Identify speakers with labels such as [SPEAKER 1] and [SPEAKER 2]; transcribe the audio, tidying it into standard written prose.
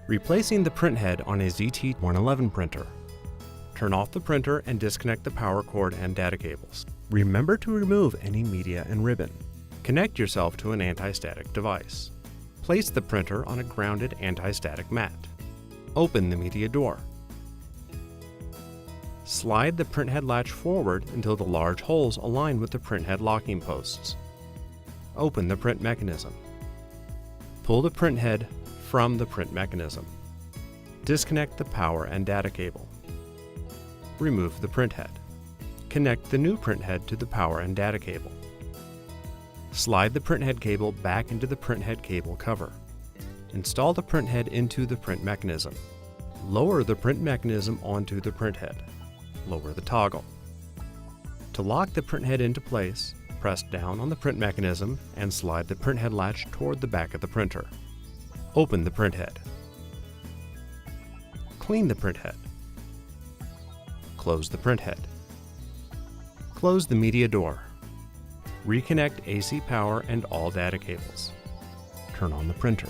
[SPEAKER 1] Replacing the printhead on a ZT111 printer. Turn off the printer and disconnect the power cord and data cables. Remember to remove any media and ribbon. Connect yourself to an anti-static device. Place the printer on a grounded anti-static mat. Open the media door. Slide the printhead latch forward until the large holes align with the printhead locking posts. Open the print mechanism. Pull the printhead from the print mechanism. Disconnect the power and data cable. Remove the printhead. Connect the new printhead to the power and data cable. Slide the printhead cable back into the printhead cable cover. Install the printhead into the print mechanism. Lower the print mechanism onto the printhead. Lower the toggle. To lock the printhead into place, press down on the print mechanism and slide the printhead latch toward the back of the printer. Open the printhead. Clean the printhead. Close the printhead. Close the media door. Reconnect AC power and all data cables. Turn on the printer.